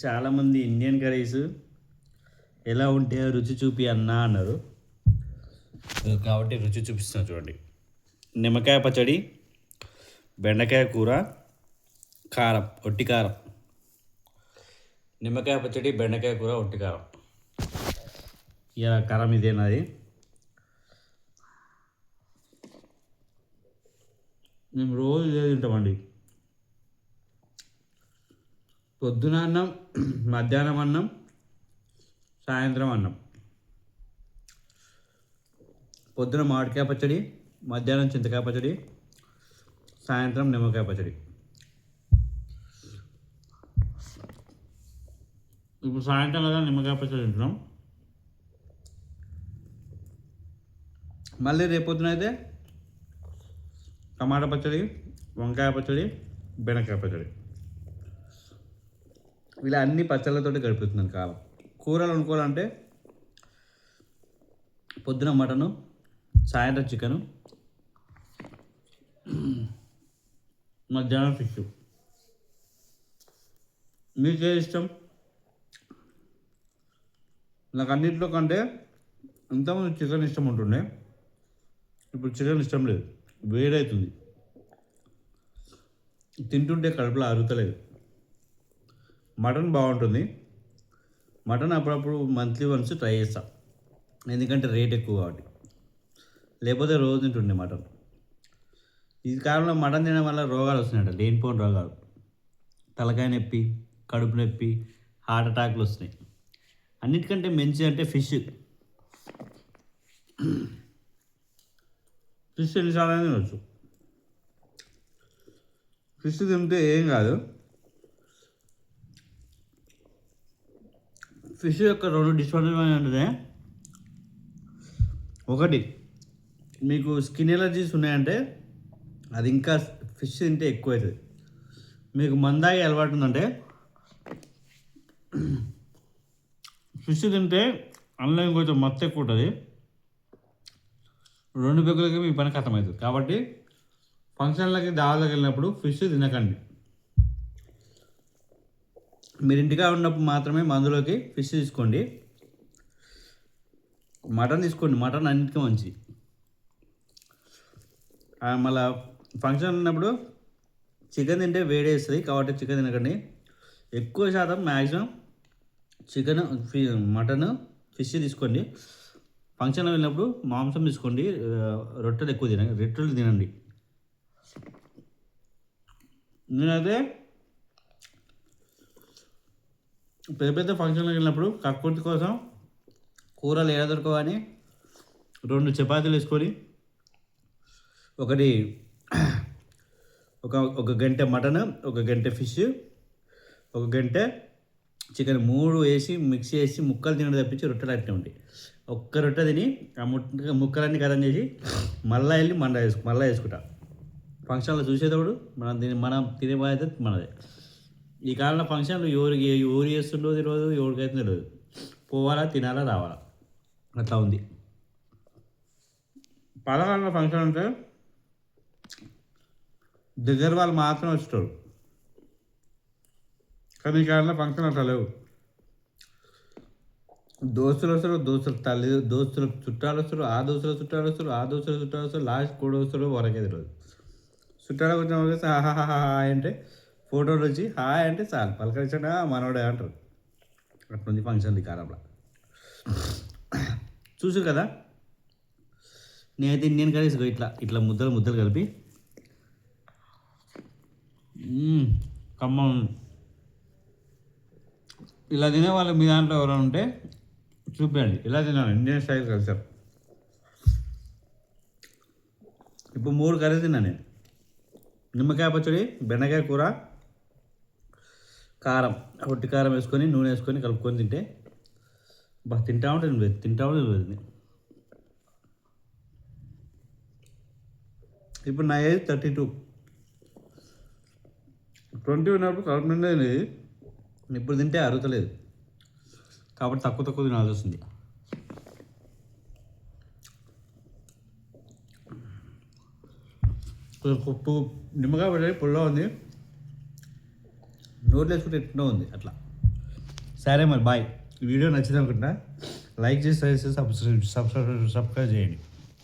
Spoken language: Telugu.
చాలామంది ఇండియన్ కర్రీస్ ఎలా ఉంటే రుచి చూపి అన్నా అన్నారు. కాబట్టి రుచి చూపిస్తున్నాను చూడండి. నిమ్మకాయ పచ్చడి, బెండకాయ కూర, కారం, ఒట్టి కారం. నిమ్మకాయ పచ్చడి, బెండకాయ కూర, ఒట్టి కారం. ఇలా కారం ఇదేనాది. మేము రోజు ఇదే తింటామండి. పొద్దున అన్నం, మధ్యాహ్నం అన్నం, సాయంత్రం అన్నం. పొద్దున మామిడికాయ పచ్చడి, మధ్యాహ్నం చింతకాయ పచ్చడి, సాయంత్రం నిమ్మకాయ పచ్చడి. ఇప్పుడు సాయంత్రం కదా నిమ్మకాయ పచ్చడి తింటున్నాం. మళ్ళీ రేపొద్దున అయితే టమాటా పచ్చడి, వంకాయ పచ్చడి, బెండకాయ పచ్చడి. ఇలా అన్ని పచ్చళ్ళతోటి గడుపుతున్నాను కాలం. కూరలు వండుకోవాలంటే పొద్దున మటను, సాయంత్రం చికెను, మధ్యాహ్నం ఫిష్. మీకే ఇష్టం? నాకు అన్నింటిలో కంటే ఇంతకుముందు చికెన్ ఇష్టం ఉంటుండే, ఇప్పుడు చికెన్ ఇష్టం లేదు. వేడవుతుంది, తింటుంటే కడుపులో అరుగుతలేదు. మటన్ బాగుంటుంది. మటన్ అప్పుడప్పుడు మంత్లీ వన్స్ ట్రై చేస్తా, ఎందుకంటే రేట్ ఎక్కువ కాబట్టి. లేకపోతే రోజు తింటుండే మటన్. ఈ కాలంలో మటన్ తినడం వల్ల రోగాలు వస్తున్నాయట, లేనిపోని రోగాలు. తలకాయ నొప్పి, కడుపు నొప్పి, హార్ట్ అటాక్లు వస్తున్నాయి. అన్నిటికంటే మంచి అంటే ఫిష్. ఫిష్ ఎన్నిసార్లు తినవచ్చు. ఫిష్ తింటే ఏం కాదు. ఫిష్ యొక్క రెండు డిస్అడ్వాంటేజ్ అంటే, ఒకటి మీకు స్కిన్ ఎలర్జీస్ ఉన్నాయంటే అది ఇంకా ఫిష్ తింటే ఎక్కువ అవుతుంది. మీకు మందాగి అలవాటు ఉందంటే ఫిష్ తింటే అందులో ఇంకొంచెం మత్తు ఎక్కువ ఉంటుంది. రెండు పెగ్గులకి మీ పని కథమవుతుంది. కాబట్టి ఫంక్షన్లకి దావలోకి వెళ్ళినప్పుడు ఫిష్ తినకండి. మీరు ఇంటిగా ఉన్నప్పుడు మాత్రమే మందులోకి ఫిష్ తీసుకోండి. మటన్ తీసుకోండి, మటన్ అన్నిటికీ మంచి. మళ్ళీ ఫంక్షన్ ఉన్నప్పుడు చికెన్ తింటే వేడేస్తుంది, కాబట్టి చికెన్ తినకండి. ఎక్కువ శాతం మ్యాక్సిమం చికెన్, మటన్, ఫిష్ తీసుకోండి. ఫంక్షన్లో వెళ్ళినప్పుడు మాంసం తీసుకోండి. రొట్టెలు ఎక్కువ రొట్టెలు తినండి. నేనైతే పెద్ద పెద్ద ఫంక్షన్లకు వెళ్ళినప్పుడు కక్కుర్తి కోసం కూరలు ఏడ దొరకవని 2 చపాతీలు వేసుకొని ఒకటి ఒక గంట మటన్, ఒక గంట ఫిష్, ఒక గంట చికెన్ 3 వేసి మిక్స్ చేసి ముక్కలు తినడం తప్పించి రొట్టెలు అట్టే ఉంటాయి. ఒక్క రొట్టె తిని ఆ ముక్కలన్నీ కథం చేసి మళ్ళీ వెళ్ళి మళ్ళీ వేసుకుంటా. ఫంక్షన్లో చూసేటప్పుడు మనం తినే బాధ్యత మనదే. ఈ కాలంలో ఫంక్షన్లు ఎవరు చేస్తుండో తెలియదు, ఎవరికైతే తెలియదు. పోవాలా, తినాలా, రావాలా, అట్లా ఉంది. పాలకాలంలో ఫంక్షన్ అంటే దగ్గర వాళ్ళు మాత్రం వస్తారు. కానీ ఈ కాలంలో ఫంక్షన్ అట్లా లేవు. దోస్తులు వస్తారు, దోస్తులకు చుట్టాలు వస్తారు, ఆ దోస్తుల చుట్టాలు వస్తారు, ఆ దోస్తుల చుట్టాలు వస్తారు, లాస్ట్ కూడా వస్తారు, వరకే తెలియదు. చుట్టాలకు వచ్చిన వచ్చేసి హాయ్ అంటే ఫోటోలు వచ్చి హాయ్ అంటే చాలు, పలకరించడా మనోడే అంటారు. అట్లుంది ఫంక్షన్ ఈ కాలంలో. చూసు కదా, నేనైతే ఇండియన్ కర్రీస్ ఇట్లా ఇట్లా ముద్దలు కలిపి ఖమ్మం ఇలా తినేవాళ్ళు మీ దాంట్లో ఎవరైనా ఉంటే చూపించండి. ఇలా తినాలి ఇండియన్ స్టైల్ కల్చర్. ఇప్పుడు 3 కర్రీ తిన్నా నేను. నిమ్మకాయ పచ్చడి, బెండకాయ కూర, కారం, ఒట్టి కారం వేసుకొని నూనె వేసుకొని కలుపుకొని తింటే తింటా ఉంటుంది. ఇప్పుడు నా ఏజ్ 32. 20 ఉన్నప్పుడు కడుపు నిండా తినేది, ఇప్పుడు తింటే అరుగుతలేదు. కాబట్టి తక్కువ తినాల్సి వస్తుంది. నిమ్మకాయ పచ్చడి పుల్ల ఉంది. నోట్లో వేసుకుంటే ఎట్లా ఉంది అట్లా. సరే మరి బాయ్. ఈ వీడియో నచ్చింది అనుకుంటా. లైక్ చేసి సబ్స్క్రైబ్ చేయండి.